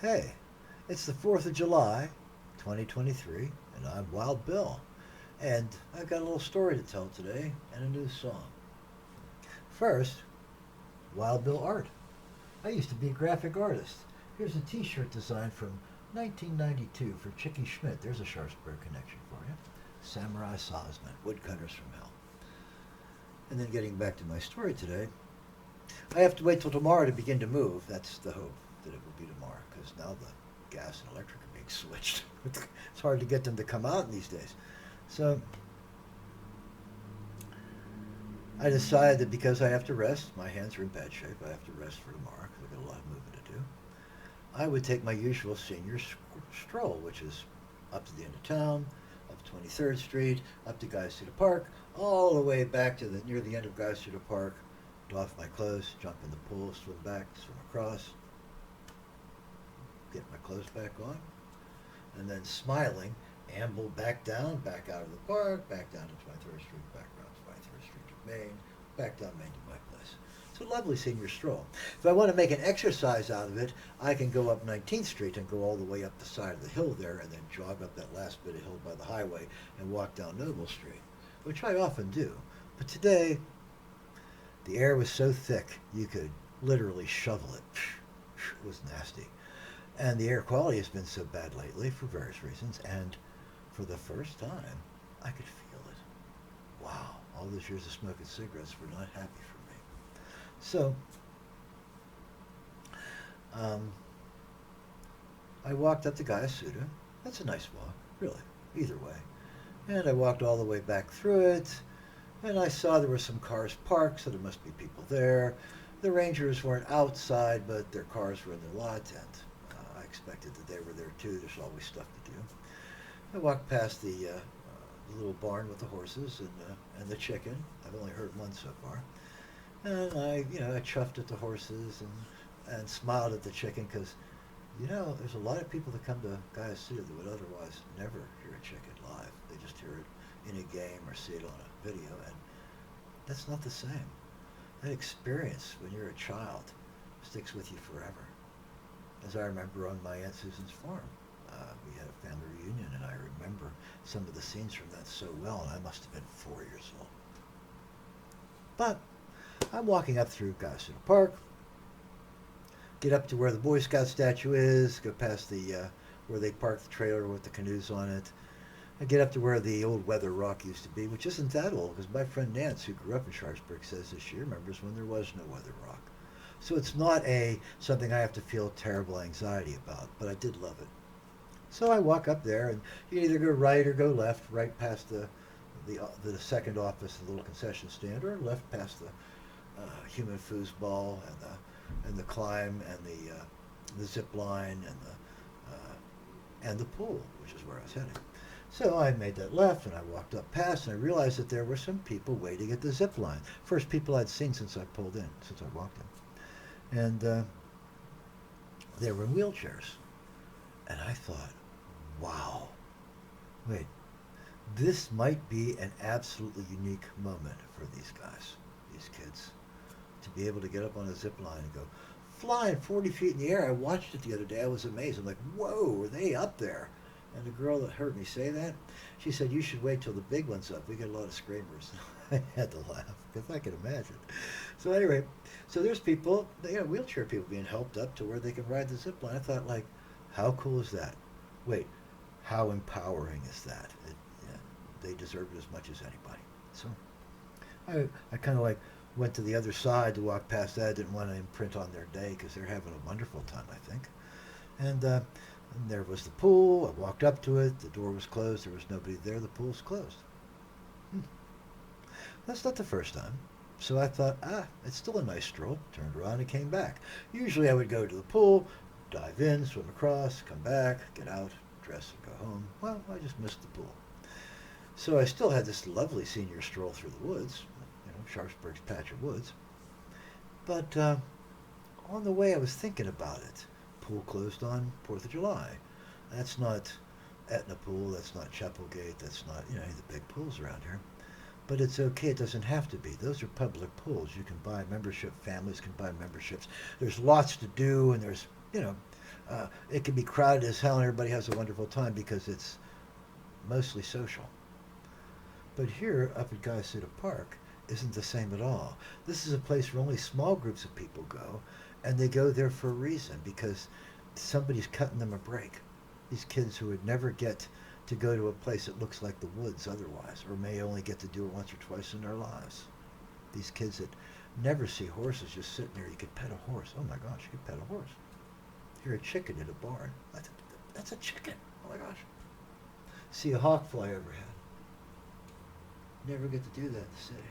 Hey, it's the 4th of July, 2023, and I'm Wild Bill. And I've got a little story to tell today and a new song. First, Wild Bill art. I used to be a graphic artist. Here's a t shirt design from 1992 for Chicky Schmidt. There's a Sharpsburg connection for you. Samurai Sawsmen, woodcutters from hell. And then getting back to my story today, I have to wait till tomorrow to begin to move. That's the hope that it will be tomorrow because now the gas and electric are being switched. It's hard to get them to come out in these days. So I decided that because I have to rest, my hands are in bad shape, I have to rest for tomorrow because I've got a lot of moving to do. I would take my usual senior stroll, which is up to the end of town, up 23rd Street, up to Guy Cedar Park, all the way back to near the end of Guy Cedar Park, doff my clothes, jump in the pool, swim back, swim across, get my clothes back on, and then smiling, amble back down, back out of the park, back down to 23rd Street, back around 23rd Street to Main, back down Main to my place. It's a lovely senior stroll. If I want to make an exercise out of it, I can go up 19th Street and go all the way up the side of the hill there and then jog up that last bit of hill by the highway and walk down Noble Street, which I often do. But today, the air was so thick you could literally shovel it. It was nasty. And the air quality has been so bad lately for various reasons, and for the first time, I could feel it. Wow, all those years of smoking cigarettes were not happy for me. So, um, I walked up to Gayasuda. That's a nice walk, really, either way. And I walked all the way back through it, and I saw there were some cars parked, so there must be people there. The Rangers weren't outside, but their cars were in their lot, and I expected that they were there too. There's always stuff to do. I walked past the little barn with the horses and the chicken. I've only heard one so far. And I chuffed at the horses and smiled at the chicken because, there's a lot of people that come to Gayasuda that would otherwise never hear a chicken live. They just hear it in a game or see it on a video, and that's not the same. That experience when you're a child sticks with you forever. As I remember on my Aunt Susan's farm, we had a family reunion, and I remember some of the scenes from that so well, and I must have been 4 years old. But I'm walking up through Gossamer Park, get up to where the Boy Scout statue is, go past where they parked the trailer with the canoes on it. I get up to where the old Weather Rock used to be, which isn't that old, because my friend Nance, who grew up in Sharpsburg, says that she remembers when there was no Weather Rock. So it's not something I have to feel terrible anxiety about, but I did love it. So I walk up there, and you either go right or go left, right past the second office, the little concession stand, or left past the human foosball and the climb and the zip line and the pool, which is where I was heading. So I made that left, and I walked up past, and I realized that there were some people waiting at the zip line. First people I'd seen since I walked in. And they were in wheelchairs. And I thought, wow, wait, this might be an absolutely unique moment for these guys, these kids, to be able to get up on a zip line and go flying 40 feet in the air. I watched it the other day. I was amazed. I'm like, whoa, are they up there? And the girl that heard me say that, she said, you should wait till the big one's up. We get a lot of screamers. I had to laugh because I can imagine. So anyway, so there's people, wheelchair people being helped up to where they can ride the zip line. I thought, like, how cool is that? Wait, how empowering is that? They deserve it as much as anybody. So I kind of went to the other side to walk past that. I didn't want to imprint on their day because they're having a wonderful time, I think. And there was the pool. I walked up to it. The door was closed. There was nobody there. The pool's closed. That's not the first time. So I thought, it's still a nice stroll. Turned around and came back. Usually I would go to the pool, dive in, swim across, come back, get out, dress, and go home. Well, I just missed the pool. So I still had this lovely senior stroll through the woods, Sharpsburg's patch of woods. But on the way I was thinking about it. Pool closed on 4th of July. That's not Etna Pool, that's not Chapelgate, that's not, any of the big pools around here. But it's okay, it doesn't have to be. Those are public pools. You can buy membership, families can buy memberships. There's lots to do, and there's, It can be crowded as hell and everybody has a wonderful time because it's mostly social. But here, up at Guyasuta Park, isn't the same at all. This is a place where only small groups of people go, and they go there for a reason because somebody's cutting them a break. These kids who would never get to go to a place that looks like the woods otherwise, or may only get to do it once or twice in their lives. These kids that never see horses just sitting there. You could pet a horse. Oh my gosh, you could pet a horse. Hear a chicken in a barn. That's a chicken. Oh my gosh. See a hawk fly overhead. Never get to do that in the city.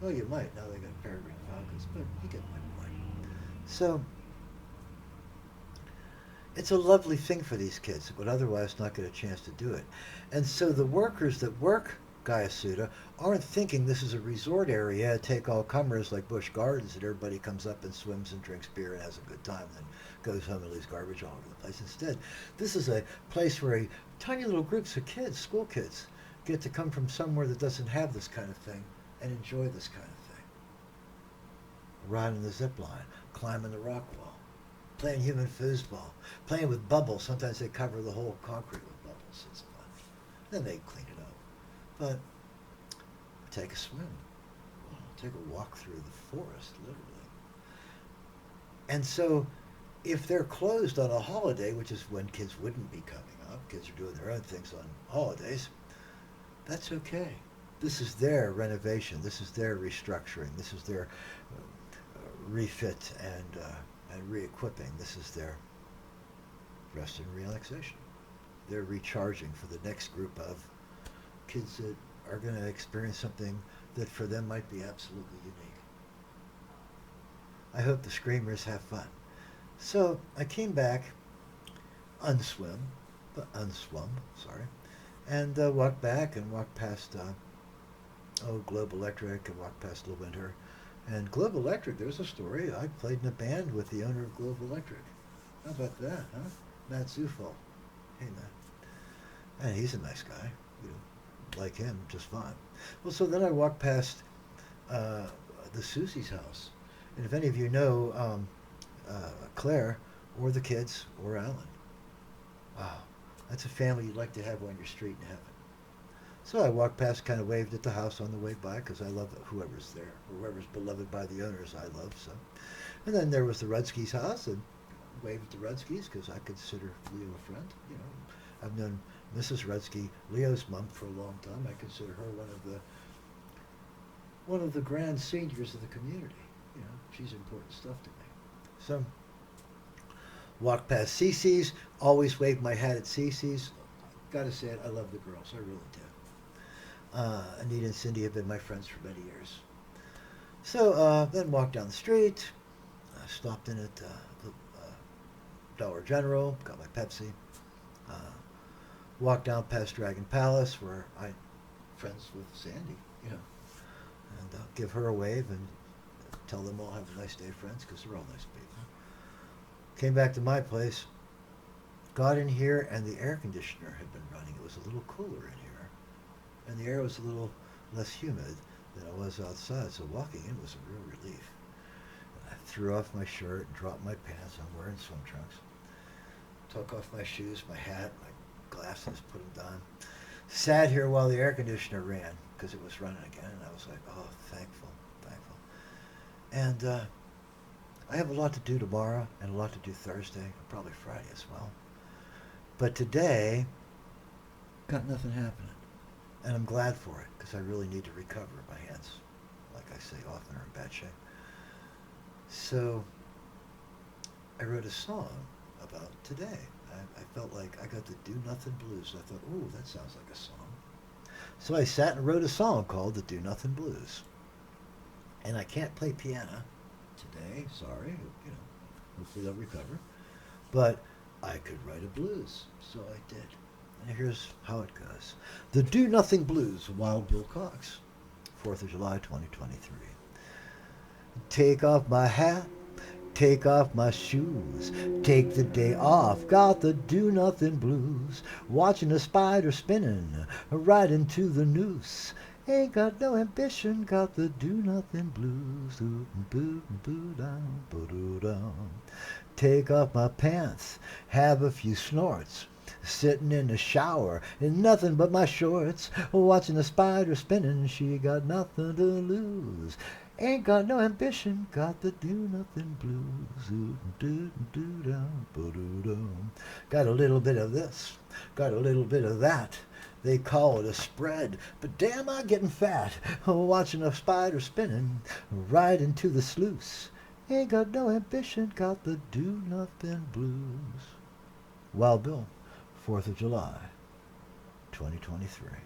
Well, you might. Now they got peregrine falcons, but you get my point. So, it's a lovely thing for these kids that would otherwise not get a chance to do it. And so the workers that work Guyasuta aren't thinking this is a resort area, take all comers like Busch Gardens, that everybody comes up and swims and drinks beer and has a good time, then goes home and leaves garbage all over the place. Instead, this is a place where tiny little groups of kids, school kids, get to come from somewhere that doesn't have this kind of thing and enjoy this kind of thing. Riding the zip line, climbing the rock wall, playing human foosball, playing with bubbles. Sometimes they cover the whole concrete with bubbles. It's fun. Then they clean it up. But take a swim. Take a walk through the forest, literally. And so if they're closed on a holiday, which is when kids wouldn't be coming up, kids are doing their own things on holidays, that's okay. This is their renovation. This is their restructuring. This is their refit and re-equipping. This is their rest and relaxation. They're recharging for the next group of kids that are going to experience something that for them might be absolutely unique. I hope the Screamers have fun. So I came back, unswum, and walked back and walked past Globe Electric and walked past Little Winter. And Globe Electric, there's a story. I played in a band with the owner of Globe Electric. How about that, huh? Matt Zufall. Hey, Matt. And he's a nice guy. You know, like him, just fine. Well, so then I walked past the Susie's house. And if any of you know Claire or the kids or Alan, wow, that's a family you'd like to have on your street in heaven. So I walked past, kind of waved at the house on the way by because I love whoever's there, whoever's beloved by the owners I love. So, and then there was the Rudskis' house, and waved at the Rudskis because I consider Leo a friend. You know, I've known Mrs. Rudsky, Leo's mom, for a long time. I consider her one of the grand seniors of the community. You know, she's important stuff to me. So, walked past Cece's, always waved my hat at Cece's. Gotta say it, I love the girls, I really do. Anita and Cindy have been my friends for many years. So then walked down the street, stopped in at the Dollar General, got my Pepsi, walked down past Dragon Palace where I'm friends with Sandy, you know, and give her a wave and tell them all have a nice day, friends, because they're all nice people. Came back to my place, got in here, and the air conditioner had been running. It was a little cooler in here, and the air was a little less humid than it was outside, so walking in was a real relief. And I threw off my shirt and dropped my pants. I'm wearing swim trunks. Took off my shoes, my hat, my glasses, put them down. Sat here while the air conditioner ran, because it was running again, and I was like, oh, thankful. And I have a lot to do tomorrow and a lot to do Thursday, and probably Friday as well. But today, got nothing happening. And I'm glad for it, because I really need to recover. My hands, like I say often, are in bad shape. So I wrote a song about today. I felt like I got the Do Nothing Blues. I thought, ooh, that sounds like a song. So I sat and wrote a song called The Do Nothing Blues. And I can't play piano today, sorry, you know, hopefully I'll recover. But I could write a blues, so I did. And here's how it goes. The Do Nothing Blues, Wild Bill Cox, 4th of July, 2023. Take off my hat, take off my shoes, take the day off, got the do nothing blues, watching a spider spinning, right into the noose. Ain't got no ambition, got the do nothing blues. take off my pants, have a few snorts, sitting in the shower in nothing but my shorts, watching the spider spinning. She got nothing to lose. Ain't got no ambition, got the do nothing blues. Got a little bit of this, got a little bit of that. They call it a spread, but damn, I'm getting fat. Watching a spider spinning right into the sluice. Ain't got no ambition, got the do nothing blues. Wild Bill, 4th of July, 2023.